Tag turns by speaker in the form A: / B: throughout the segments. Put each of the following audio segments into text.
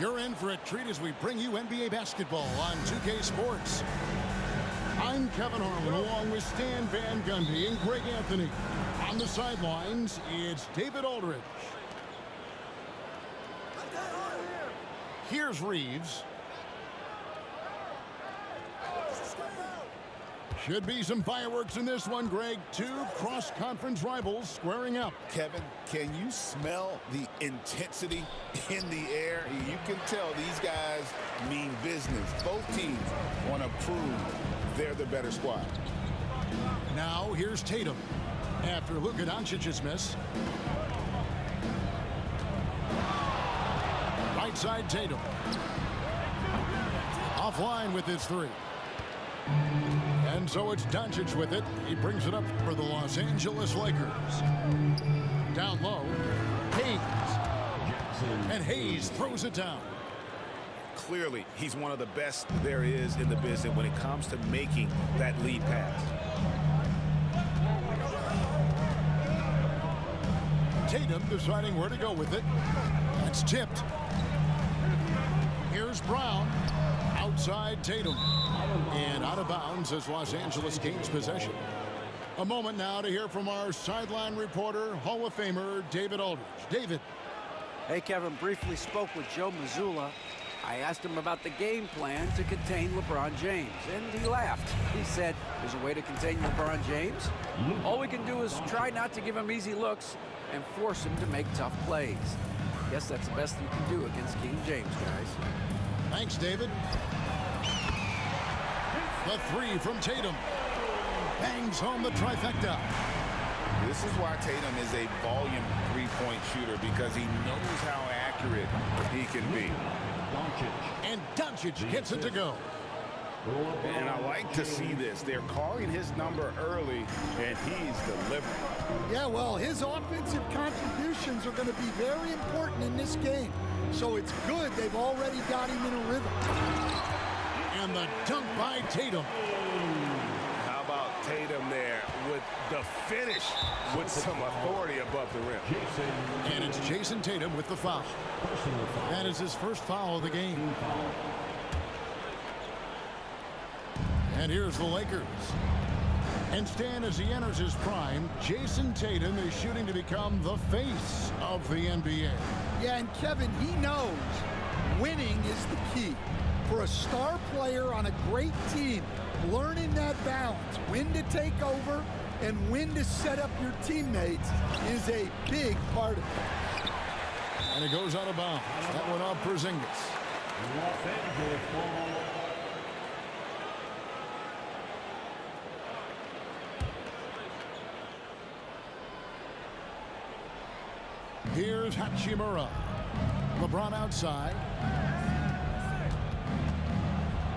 A: You're in for a treat as we bring you NBA basketball on 2K Sports. I'm Kevin Harlan along with Stan Van Gundy and Greg Anthony. On the sidelines, it's David Aldridge. Here's Reeves. Should be some fireworks in this one, Greg. Two cross-conference rivals squaring up.
B: Kevin, can you smell the intensity in the air? You can tell these guys mean business. Both teams want to prove they're the better squad.
A: Now here's Tatum. After Luka Doncic's miss. Right side Tatum. Offline with his three. And so it's Doncic with it. He brings it up for the Los Angeles Lakers. Down low, Hayes. And Hayes throws it down.
B: Clearly, he's one of the best there is in the business when it comes to making that lead pass.
A: Tatum deciding where to go with it. It's tipped. Here's Brown. Outside Tatum. And out of bounds as Los Angeles gains possession. A moment now to hear from our sideline reporter, Hall of Famer David Aldridge. David.
C: Hey, Kevin, briefly spoke with Joe Mazzulla. I asked him about the game plan to contain LeBron James, and he laughed. He said, there's a way to contain LeBron James. All we can do is try not to give him easy looks and force him to make tough plays. Guess that's the best you can do against King James, guys.
A: Thanks, David. The three from Tatum. Bangs home the trifecta.
B: This is why Tatum is a volume three-point shooter, because he knows how accurate he can be.
A: And Doncic gets it to go.
B: And I like to see this. They're calling his number early, and he's delivering.
D: Yeah, well, his offensive contributions are going to be very important in this game. So it's good they've already got him in a rhythm.
A: And the dunk by Tatum.
B: How about Tatum there with the finish with some authority above the rim.
A: And it's Jason Tatum with the foul. That is his first foul of the game. And here's the Lakers. And Stan, as he enters his prime, Jason Tatum is shooting to become the face of the NBA.
D: Yeah, and Kevin, he knows winning is the key. For a star player on a great team, learning that balance, when to take over and when to set up your teammates, is a big part of it.
A: And it goes out of bounds. That one off Porzingis. Here's Hachimura. LeBron outside.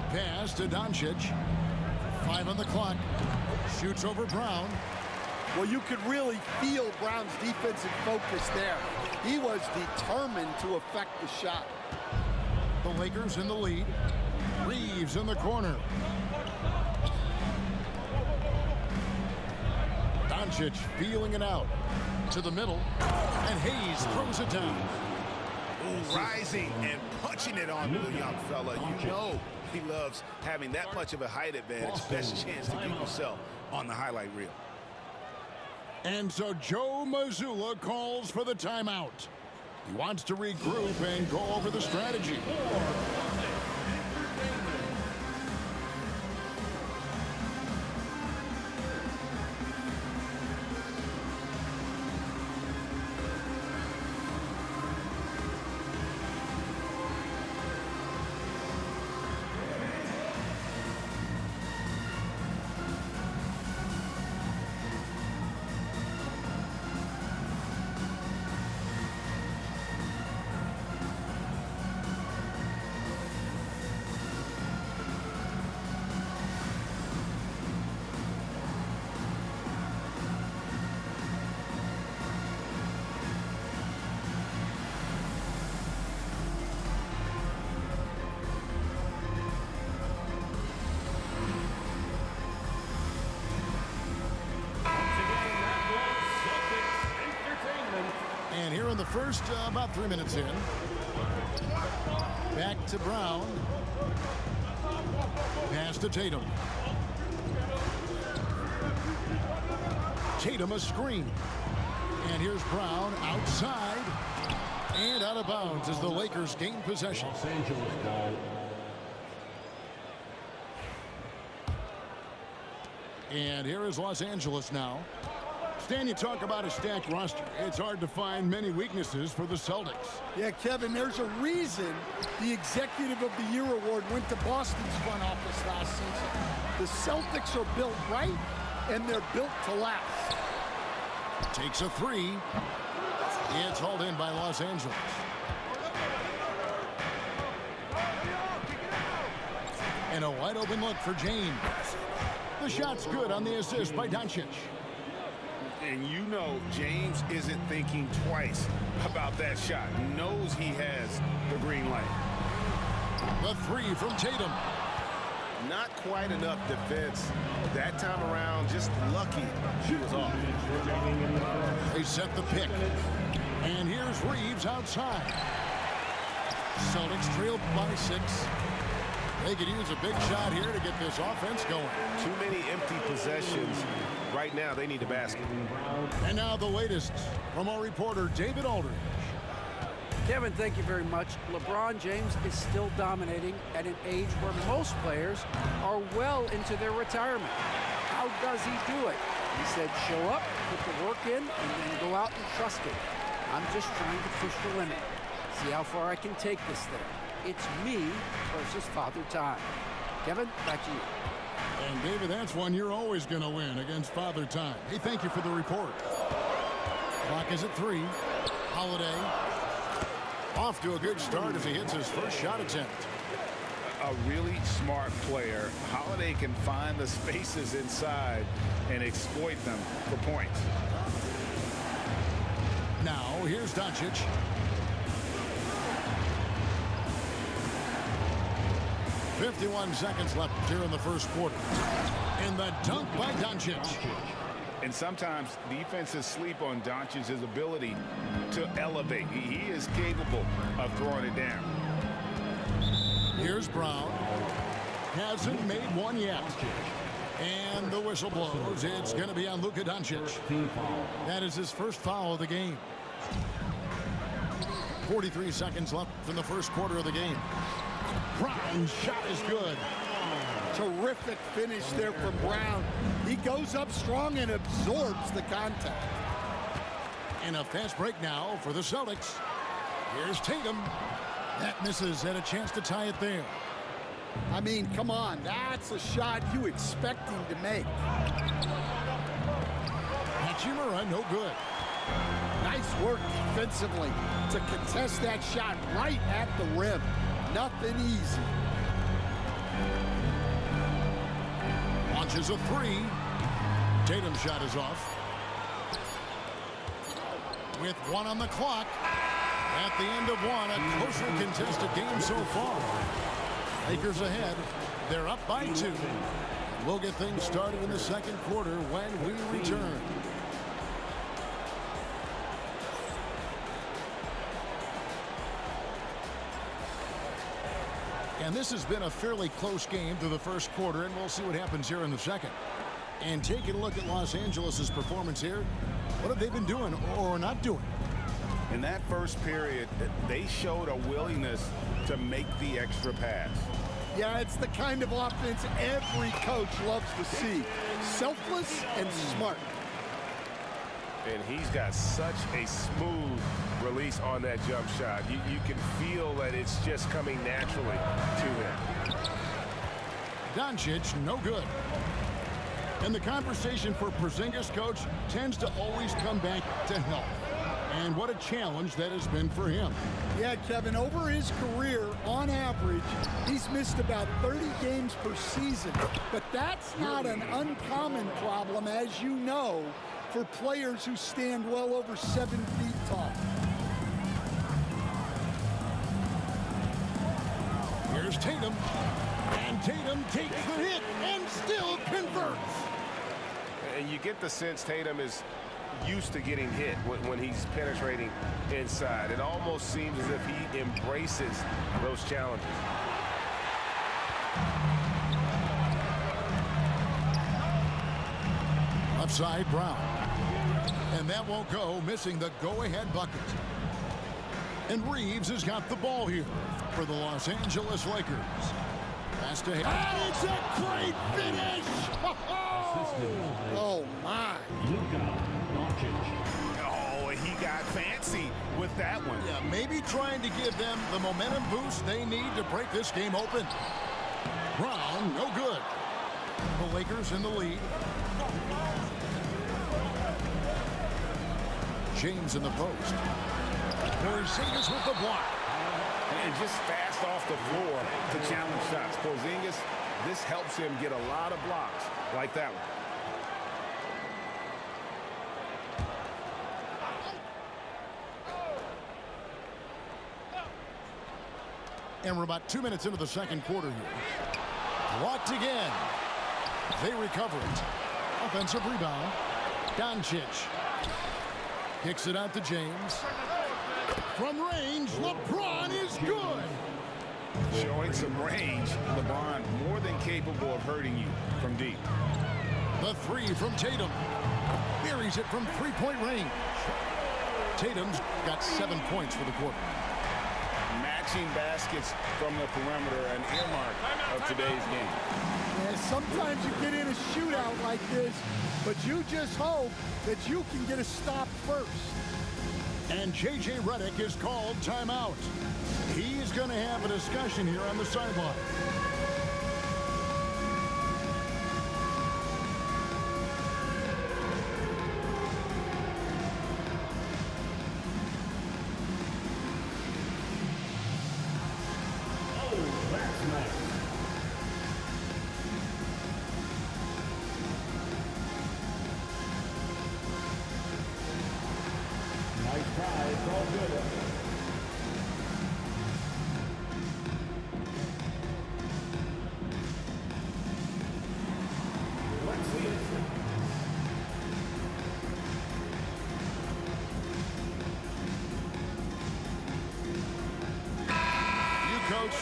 A: Pass to Doncic. 5 on the clock. Shoots over Brown.
D: Well, you could really feel Brown's defensive focus there. He was determined to affect the shot.
A: The Lakers in the lead. Reeves in the corner. Doncic feeling it out. To the middle. And Hayes throws it down.
B: Ooh, rising and punching it onto the young fella. You know he loves having that much of a height advantage. Best chance to get himself on the highlight reel.
A: And so Joe Mazzulla calls for the timeout. He wants to regroup and go over the strategy. And here in the first, about 3 minutes in. Back to Brown. Pass to Tatum. Tatum a screen. And here's Brown outside. And out of bounds as the Lakers gain possession.
E: Los Angeles ball.
A: And here is Los Angeles now. Stan, you talk about a stacked roster. It's hard to find many weaknesses for the Celtics.
D: Yeah, Kevin, there's a reason the Executive of the Year award went to Boston's front office last season. The Celtics are built right, and they're built to last.
A: Takes a three. It's hauled in by Los Angeles. And a wide open look for James. The shot's good on the assist by Doncic.
B: And you know James isn't thinking twice about that shot. Knows he has the green light.
A: The three from Tatum.
B: Not quite enough defense that time around. Just lucky she was off.
A: They set the pick. And here's Reeves outside. Celtics trailed by 6. They could use a big shot here to get this offense going.
B: Too many empty possessions. Right now, they need a basket.
A: And now the latest from our reporter, David Aldridge.
C: Kevin, thank you very much. LeBron James is still dominating at an age where most players are well into their retirement. How does he do it? He said, show up, put the work in, and then go out and trust it. I'm just trying to push the limit. See how far I can take this thing. It's me versus Father Time. Kevin, back to you.
A: And David, that's one you're always going to win against Father Time. Hey, thank you for the report. Clock is at 3. Holiday off to a good start as he hits his first shot attempt.
B: A really smart player. Holiday can find the spaces inside and exploit them for points.
A: Now, here's Doncic. .51 seconds left here in the first quarter. And the dunk by Doncic.
B: And sometimes defenses sleep on Doncic's ability to elevate. He is capable of throwing it down.
A: Here's Brown. Hasn't made one yet. And the whistle blows. It's going to be on Luka Doncic. That is his first foul of the game. 43 seconds left in the first quarter of the game. Brown's shot is good.
D: Terrific finish there from Brown. He goes up strong and absorbs the contact.
A: And a fast break now for the Celtics. Here's Tatum. That misses. Had a chance to tie it there.
D: I mean, come on. That's a shot you expect him to make.
A: Hachimura, no good.
D: Nice work defensively to contest that shot right at the rim. Nothing easy.
A: Launches a 3. Tatum's shot is off. With 1 on the clock. At the end of 1, a closely contested game so far. Lakers ahead. They're up by 2. We'll get things started in the second quarter when we return. And this has been a fairly close game through the first quarter, and we'll see what happens here in the second. And taking a look at Los Angeles' performance here, what have they been doing or not doing?
B: In that first period, they showed a willingness to make the extra pass.
D: Yeah, it's the kind of offense every coach loves to see. Selfless and smart.
F: And he's got such a smooth release on that jump shot. You can feel that it's just coming naturally to him.
A: Doncic, no good. And the conversation for Porzingis, coach, tends to always come back to health. And what a challenge that has been for him.
D: Yeah, Kevin, over his career, on average, he's missed about 30 games per season. But that's not an uncommon problem, as you know, for players who stand well over 7 feet tall.
A: Here's Tatum. And Tatum takes the hit and still converts.
F: And you get the sense Tatum is used to getting hit when he's penetrating inside. It almost seems as if he embraces those challenges.
A: Upside Brown. And that won't go, missing the go-ahead bucket. And Reeves has got the ball here for the Los Angeles Lakers. Pass to him. And it's a great finish!
D: Oh, my.
B: Oh, he got fancy with that one.
A: Yeah, maybe trying to give them the momentum boost they need to break this game open. Brown, no good. The Lakers in the lead. James in the post. Porzingis with the block.
B: And just fast off the floor to challenge shots. Porzingis, this helps him get a lot of blocks like that one.
A: And we're about 2 minutes into the second quarter here. Blocked again. They recover it. Offensive rebound. Doncic. Kicks it out to James. From range, LeBron is good.
B: Showing some range, LeBron more than capable of hurting you from deep.
A: The three from Tatum. Buries it from three-point range. Tatum's got 7 points for the quarter.
B: Matching baskets from the perimeter, an earmark of today's game.
D: Yeah, sometimes you get in a shootout like this, but you just hope that you can get a stop first.
A: And J.J. Redick is called timeout. He's going to have a discussion here on the sideline.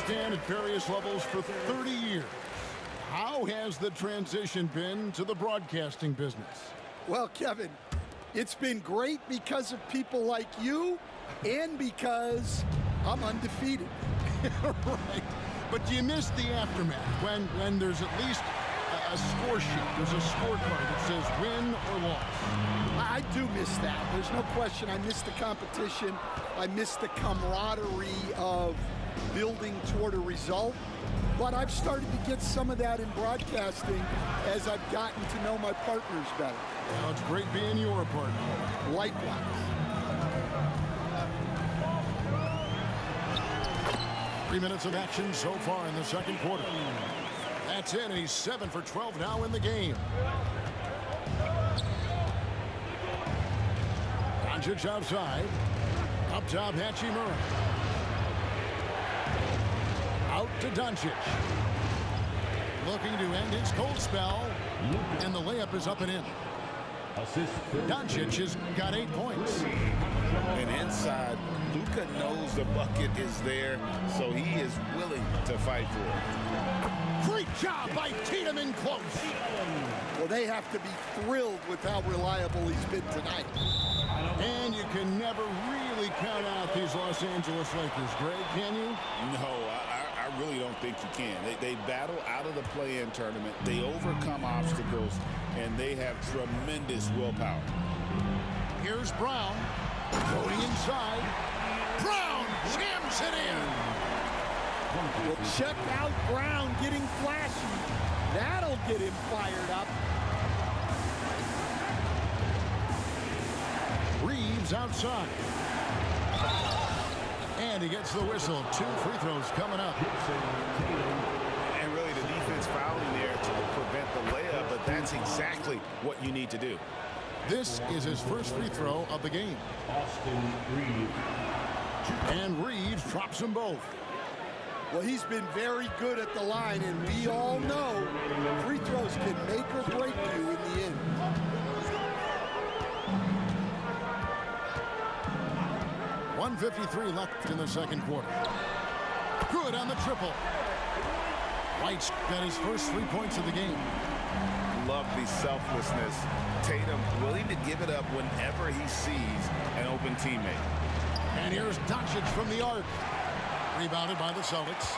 A: Stand at various levels for 30 years. How has the transition been to the broadcasting business?
D: Well, Kevin, it's been great because of people like you and because I'm undefeated.
A: Right. But do you miss the aftermath when there's at least a score sheet? There's a scorecard that says win or loss.
D: I do miss that. There's no question. I miss the competition. I miss the camaraderie of building toward a result, but I've started to get some of that in broadcasting as I've gotten to know my partners better.
A: Well, it's great being your partner.
D: Likewise.
A: Three minutes of action so far in the second quarter. That's it, and he's 7 for 12 now in the game. Doncic outside. Up top, Hachimura. Out to Doncic. Looking to end his cold spell. And the layup is up and in. Doncic has got 8 points.
B: And inside, Luka knows the bucket is there, so he is willing to fight for it.
A: Great job by Tatum in close.
D: Well, they have to be thrilled with how reliable he's been tonight.
A: And you can never really count out these Los Angeles Lakers, Greg, can you?
B: No, I really don't think you can. They battle out of the play-in tournament. They overcome obstacles, and they have tremendous willpower.
A: Here's Brown. Going inside. Brown jams it in.
D: Well, check out Brown getting flashy. That'll get him fired up.
A: Reeves outside. And he gets the whistle. 2 free throws coming up.
B: And really the defense fouling there to prevent the layup, but that's exactly what you need to do.
A: This is his first free throw of the game. And Reeves drops them both.
D: Well, he's been very good at the line, and we all know free throws can make or break you in the end.
A: 1:53 left in the second quarter. Good on the triple. White's got his first 3 points of the game.
B: Love the selflessness. Tatum willing to give it up whenever he sees an open teammate.
A: And here's Doncic from the arc. Rebounded by the Celtics.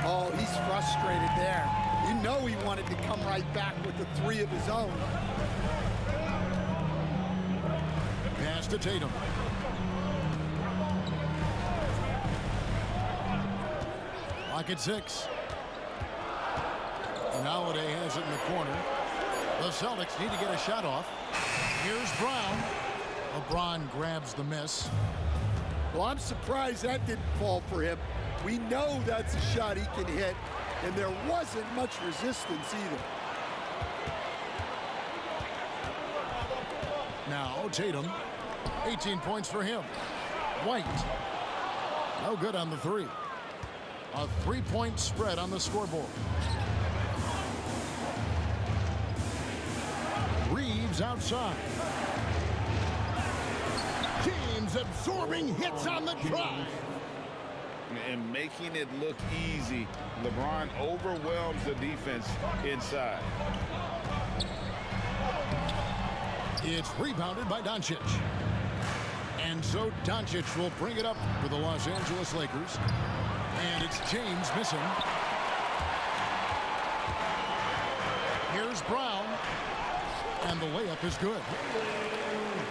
D: Oh, he's frustrated there. You know he wanted to come right back with the three of his own.
A: Pass to Tatum. Lock at 6. Holiday has it in the corner. The Celtics need to get a shot off. Here's Brown. LeBron grabs the miss.
D: Well, I'm surprised that didn't fall for him. We know that's a shot he can hit, and there wasn't much resistance either.
A: Now Tatum. 18 points for him. White. No good on the three. A 3-point spread on the scoreboard. Reeves outside. James absorbing hits on the drive.
B: And making it look easy, LeBron overwhelms the defense inside.
A: It's rebounded by Doncic. And so Doncic will bring it up for the Los Angeles Lakers. And it's James missing. Here's Brown. And the layup is good.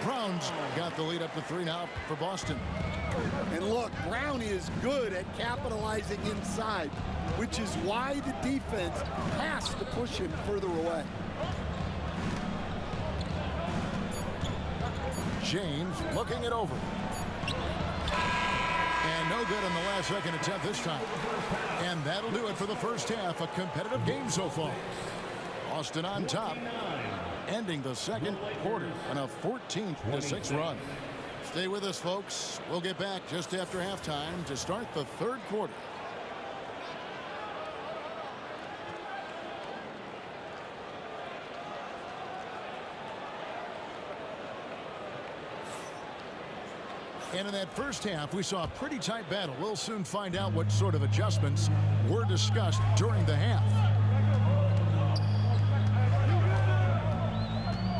A: Brown's got the lead up to 3 now for Boston.
D: And look, Brown is good at capitalizing inside, which is why the defense has to push him further away.
A: James looking it over. And no good on the last second attempt this time. And that'll do it for the first half. A competitive game so far. Boston on top, ending the second quarter on a 14-6 run. Stay with us, folks. We'll get back just after halftime to start the third quarter. And in that first half, we saw a pretty tight battle. We'll soon find out what sort of adjustments were discussed during the half.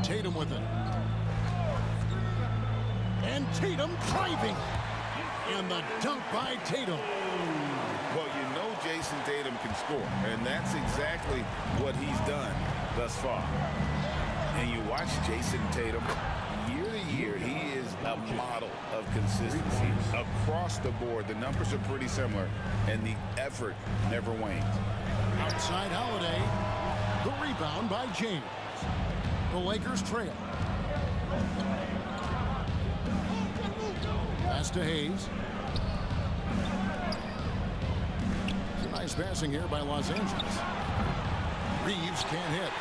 A: Tatum with it. And Tatum driving. And the dunk by Tatum.
B: Well, you know Jason Tatum can score, and that's exactly what he's done thus far. And you watch Jason Tatum, year to year, he is a model of consistency. Across the board, the numbers are pretty similar, and the effort never wanes.
A: Outside Holiday. The rebound by James. The Lakers trail. Pass to Hayes. It's a nice passing here by Los Angeles. Reeves can't hit.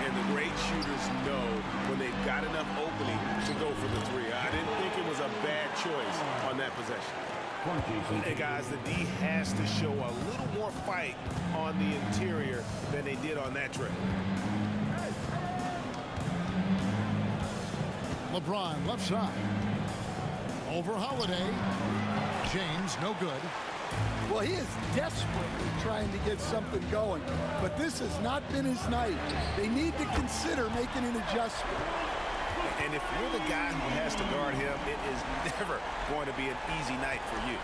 F: And the great shooters know when they've got enough opening to go for the three. I didn't think it was a bad choice on that possession. Hey, guys, the D has to show a little more fight on the interior than they did on that trip.
A: LeBron left side. Over Holiday. James, no good.
D: Well, he is desperately trying to get something going, but this has not been his night. They need to consider making an adjustment.
F: And if you're the guy who has to guard him, it is never going to be an easy night for you.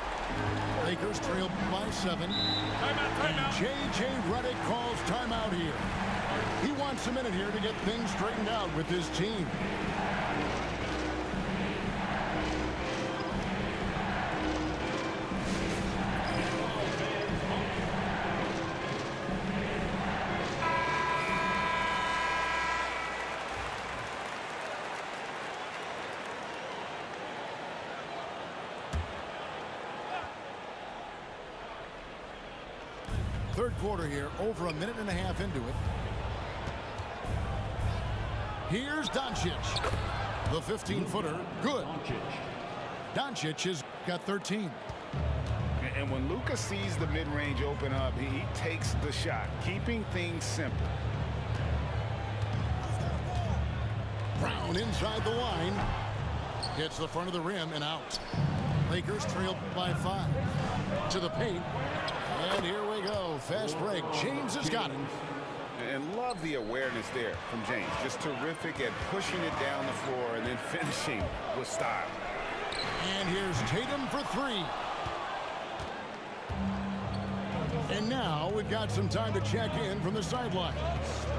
A: Lakers trail by 7. And J.J. Redick calls timeout here. He wants a minute here to get things straightened out with his team. Third quarter here, over a minute and a half into it. Here's Doncic. The 15-footer, good. Doncic has got 13.
B: And when Luka sees the mid-range open up, he takes the shot, keeping things simple.
A: Brown inside the line. Hits the front of the rim and out. Lakers trail by 5. To the paint. And here we go. Fast break. James has got it.
B: And love the awareness there from James. Just terrific at pushing it down the floor and then finishing with style.
A: And here's Tatum for 3. And now we've got some time to check in from the sidelines.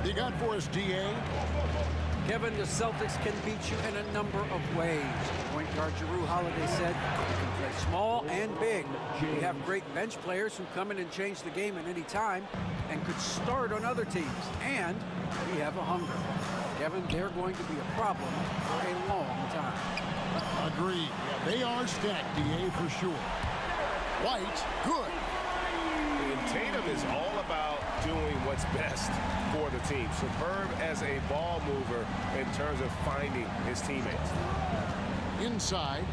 A: You got for us, D.A.?
C: Kevin, the Celtics can beat you in a number of ways. Point guard Jrue Holiday said, you can play small and big. We have great bench players who come in and change the game at any time and could start on other teams. And we have a hunger. Kevin, they're going to be a problem for a long time.
A: Agreed. Yeah, they are stacked, D.A., for sure. White, good.
F: And Tatum is all about doing what's best for the team. Superb as a ball mover in terms of finding his teammates.
A: Inside.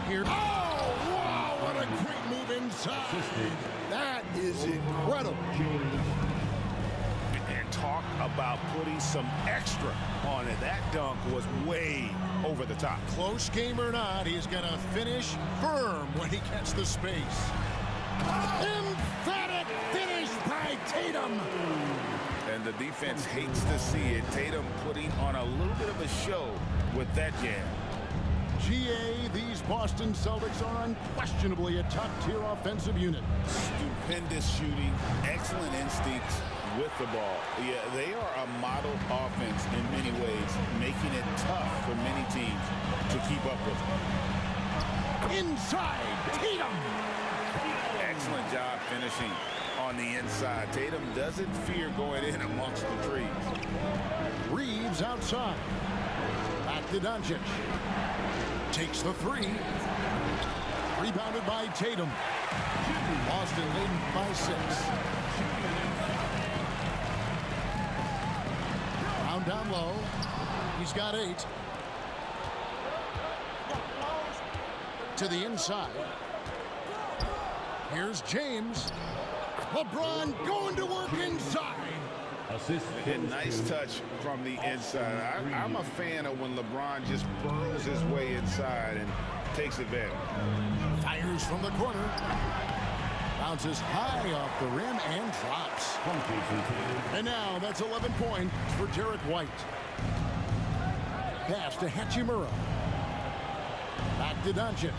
A: Here. Oh, wow, what a great move inside.
D: That is incredible.
F: And talk about putting some extra on it. That dunk was way over the top.
A: Close game or not, he's going to finish firm when he gets the space. Emphatic finish by Tatum.
B: And the defense hates to see it. Tatum putting on a little bit of a show with that jam.
A: GA, these Boston Celtics are unquestionably a top-tier offensive unit.
B: Stupendous shooting, excellent instincts with the ball. Yeah, they are a model offense in many ways, making it tough for many teams to keep up with them.
A: Inside, Tatum.
B: Excellent job finishing on the inside. Tatum doesn't fear going in amongst the trees.
A: Reeves outside. Back to Doncic. Takes the 3. Rebounded by Tatum. Boston leading by 6. Brown down low. He's got 8. To the inside. Here's James. LeBron going to work inside.
B: And nice touch from the inside. I'm a fan of when LeBron just burrows his way inside and takes advantage.
A: Fires from the corner. Bounces high off the rim and drops. And now that's 11 points for Derek White. Pass to Hachimura. Back to Doncic.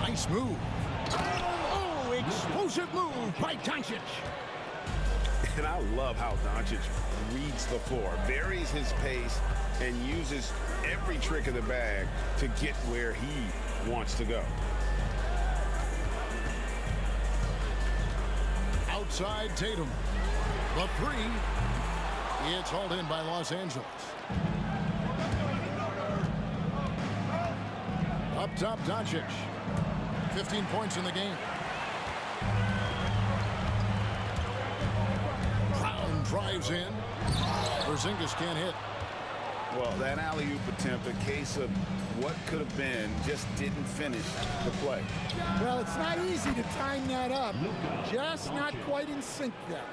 A: Nice move. Oh, explosive move by Doncic.
F: And I love how Doncic reads the floor, varies his pace, and uses every trick of the bag to get where he wants to go.
A: Outside Tatum. The 3. It's hauled in by Los Angeles. Up top, Doncic. 15 points in the game. Brown drives in. Porzingis can't hit.
B: Well, that alley-oop attempt, a case of what could have been, just didn't finish the play.
D: Well, it's not easy to time that up. Just not quite in sync there.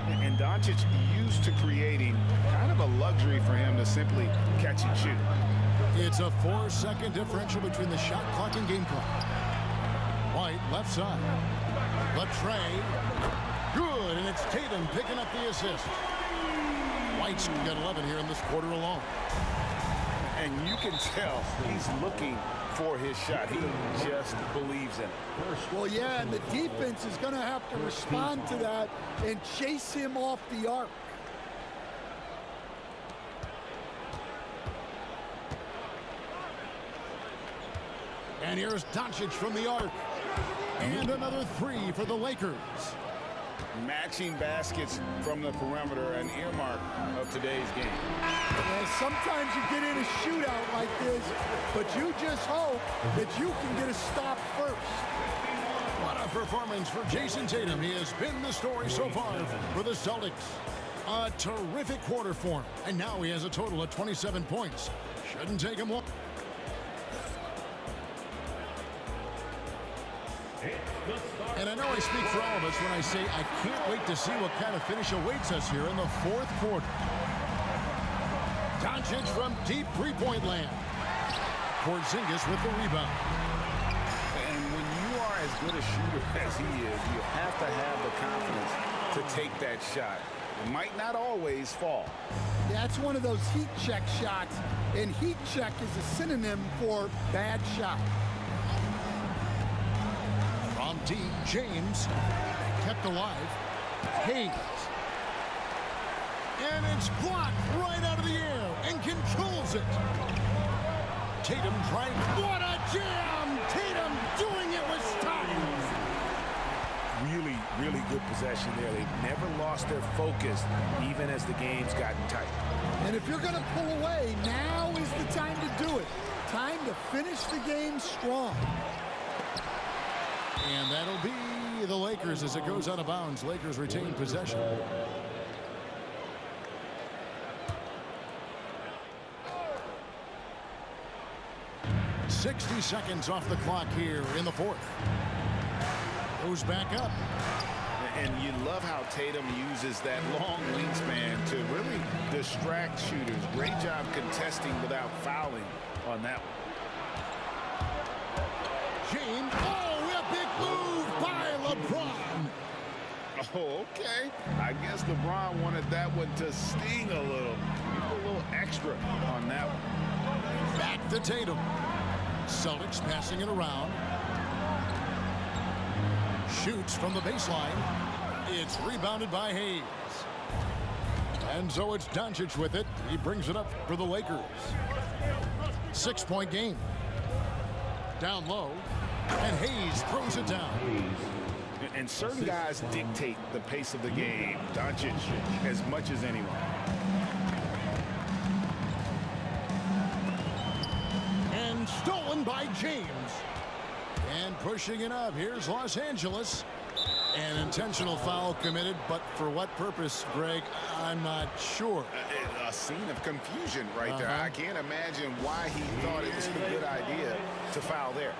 B: And Doncic used to creating kind of a luxury for him to simply catch and shoot.
A: It's a 4-second differential between the shot clock and game clock. White, left side. The tray. Good, and it's Tatum picking up the assist. White's got 11 here in this quarter alone.
B: And you can tell he's looking for his shot. He just believes in it.
D: Well, yeah, and the defense is going to have to respond to that and chase him off the arc.
A: And here's Doncic from the arc. And another 3 for the Lakers.
B: Matching baskets from the perimeter, an earmark of today's game.
D: And sometimes you get in a shootout like this, but you just hope that you can get a stop first.
A: What a performance for Jason Tatum. He has been the story so far for the Celtics. A terrific quarter for him. And now he has a total of 27 points. Shouldn't take him long. And I know I speak for all of us when I say I can't wait to see what kind of finish awaits us here in the fourth quarter. Doncic from deep three-point land. Porzingis with the rebound.
B: And when you are as good a shooter as he is, you have to have the confidence to take that shot. It might not always fall.
D: That's one of those heat check shots, and heat check is a synonym for bad shot.
A: From deep, James kept alive. Hayes. And it's blocked right out of the air and controls it. Tatum trying. What a jam! Tatum doing it with style.
F: Really, really good possession there. They've never lost their focus, even as the game's gotten tight.
D: And if you're going to pull away, now is the time to do it. Time to finish the game strong.
A: And that'll be the Lakers as it goes out of bounds. Lakers retain possession. "60 seconds off the clock here in the fourth." Goes back up.
B: And you love how Tatum uses that long wingspan to really distract shooters. Great job contesting without fouling on that one.
A: James. Oh, a big move by LeBron.
B: Oh, okay. I guess LeBron wanted that one to sting a little. A little extra on that one.
A: Back to Tatum. Celtics passing it around. Shoots from the baseline. It's rebounded by Hayes. And so it's Doncic with it. He brings it up for the Lakers. 6-point game. Down low. And Hayes throws it down.
B: And certain guys dictate the pace of the game. Doncic as much as anyone.
A: And stolen by James. And pushing it up. Here's Los Angeles. An intentional foul committed, but for what purpose, Greg? I'm not sure.
B: A scene of confusion right there. I can't imagine why he thought it was a good idea to foul there.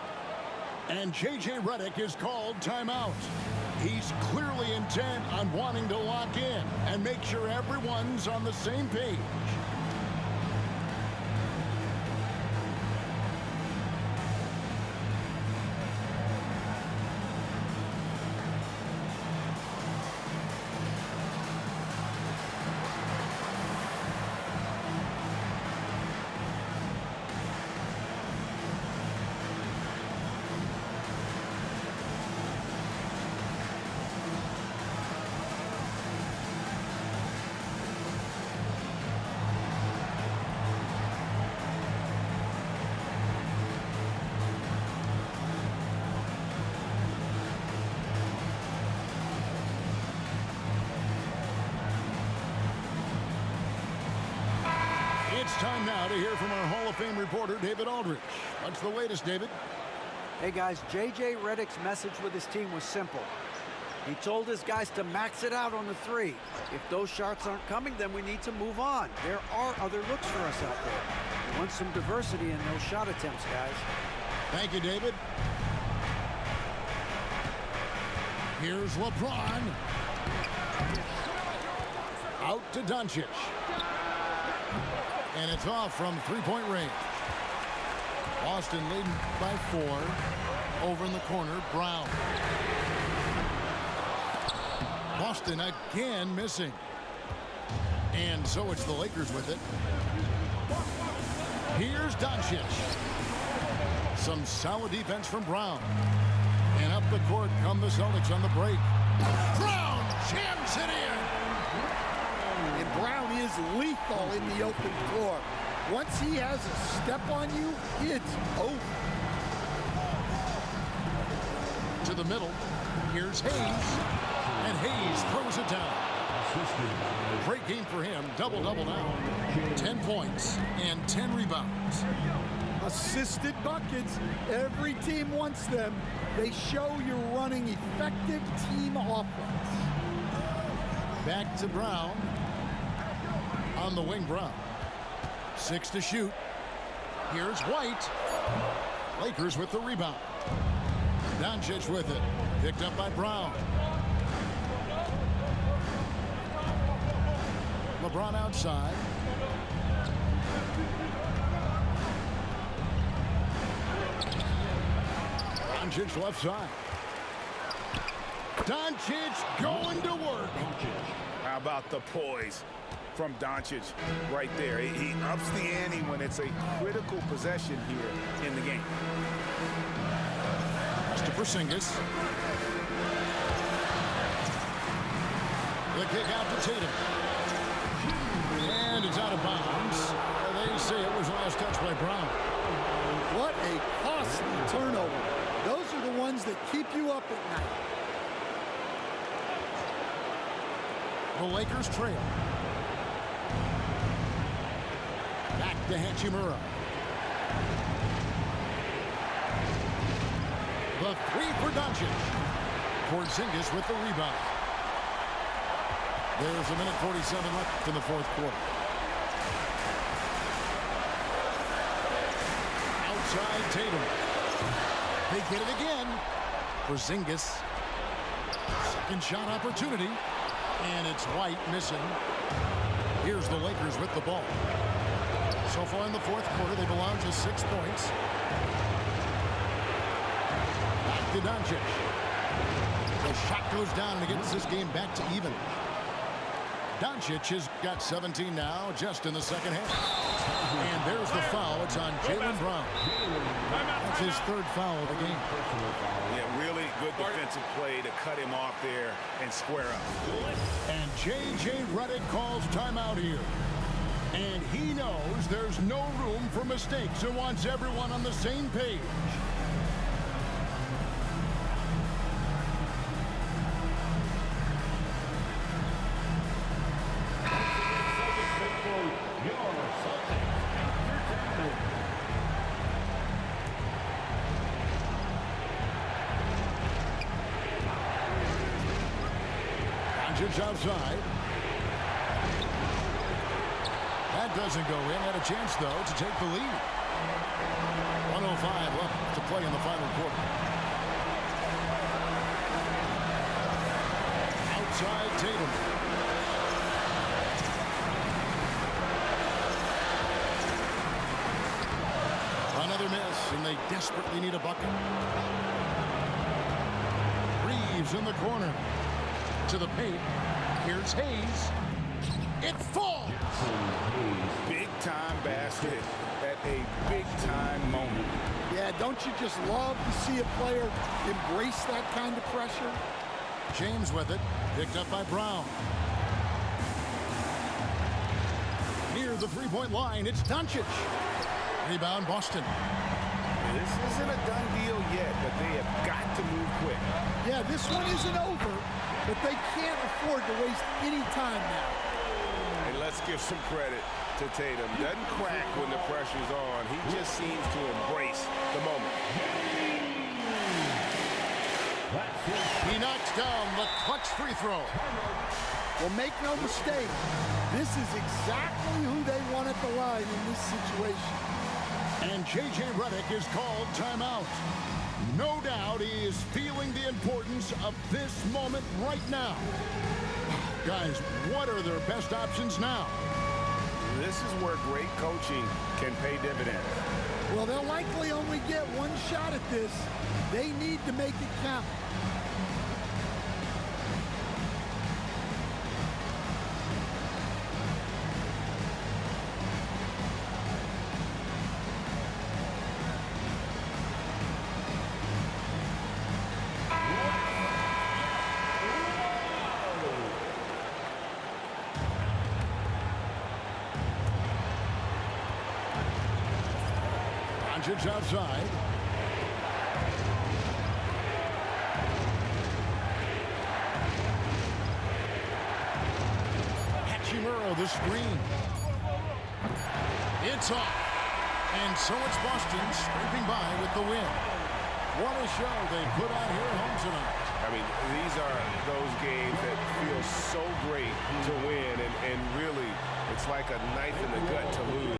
A: And J.J. Redick is called timeout. He's clearly intent on wanting to lock in and make sure everyone's on the same page. It's time now to hear from our Hall of Fame reporter, David Aldridge. What's the latest, David?
C: Hey guys, J.J. Redick's message with his team was simple. He told his guys to max it out on the three. If those shots aren't coming, then we need to move on. There are other looks for us out there. We want some diversity in those shot attempts, guys.
A: Thank you, David. Here's LeBron. Out to Doncic. And it's off from three-point range. Boston leading by 4. Over in the corner, Brown. Boston again missing. And so it's the Lakers with it. Here's Doncic. Some solid defense from Brown. And up the court come the Celtics on the break. Brown jams it in.
D: And Brown is lethal in the open floor. Once he has a step on you, it's over.
A: To the middle. Here's Hayes. And Hayes throws it down. Great game for him. Double-double now. 10 points and 10 rebounds.
D: Assisted buckets. Every team wants them. They show you're running effective team offense.
A: Back to Brown. On the wing, Brown. 6 to shoot. Here's White. Lakers with the rebound. Doncic with it. Picked up by Brown. LeBron outside. Doncic left side. Doncic going to work.
B: How about the poise from Doncic right there? He ups the ante when it's a critical possession here in the game.
A: To Porzingis. The kick out to Tatum. And it's out of bounds. They say it was last touched by Brown.
D: What a costly turnover. Those are the ones that keep you up at night.
A: The Lakers trail. Back to Hachimura. The three for Doncic. Porzingis with the rebound. There's a minute 47 left in the fourth quarter. Outside Tatum. They get it again. Porzingis. Second shot opportunity. And it's White missing. Here's the Lakers with the ball. So far in the fourth quarter, they've allowed just 6 points. Back to Doncic. The shot goes down and it gets this game back to even. Doncic has got 17 now, just in the second half. And there's the foul. It's on Jaylen Brown. That's his third foul of the game.
B: Yeah, really good defensive play to cut him off there and square up.
A: And J.J. Redick calls timeout here. And he knows there's no room for mistakes and wants everyone on the same page. Doncic outside. That doesn't go in. Had a chance, though, to take the lead. 1:05 left to play in the final quarter. Outside Tatum. Another miss, and they desperately need a bucket. Reeves in the corner. To the paint. Here's Hayes. It falls.
B: Big-time basket at a big-time moment.
D: Yeah, don't you just love to see a player embrace that kind of pressure?
A: James with it. Picked up by Brown. Near the three-point line, it's Doncic. Rebound, Boston.
B: This isn't a done deal yet, but they have got to move quick.
D: Yeah, this one isn't over, but they can't afford to waste any time now.
B: And let's give some credit to Tatum. Doesn't crack when the pressure's on. He just seems to embrace the moment.
A: He knocks down the clutch free throw.
D: Well, make no mistake, this is exactly who they want at the line in this situation.
A: And J.J. Redick is called timeout. No doubt he is feeling the importance of this moment right now. Guys, what are their best options now?
B: This is where great coaching can pay dividends.
D: Well, they'll likely only get one shot at this. They need to make it count.
A: Doncic outside. Hachimura the screen. It's off. And so it's Boston scraping by with the win. What a show they put on here at home tonight.
B: I mean, these are those games that feel so great to win, and really, it's like a knife in the gut to lose.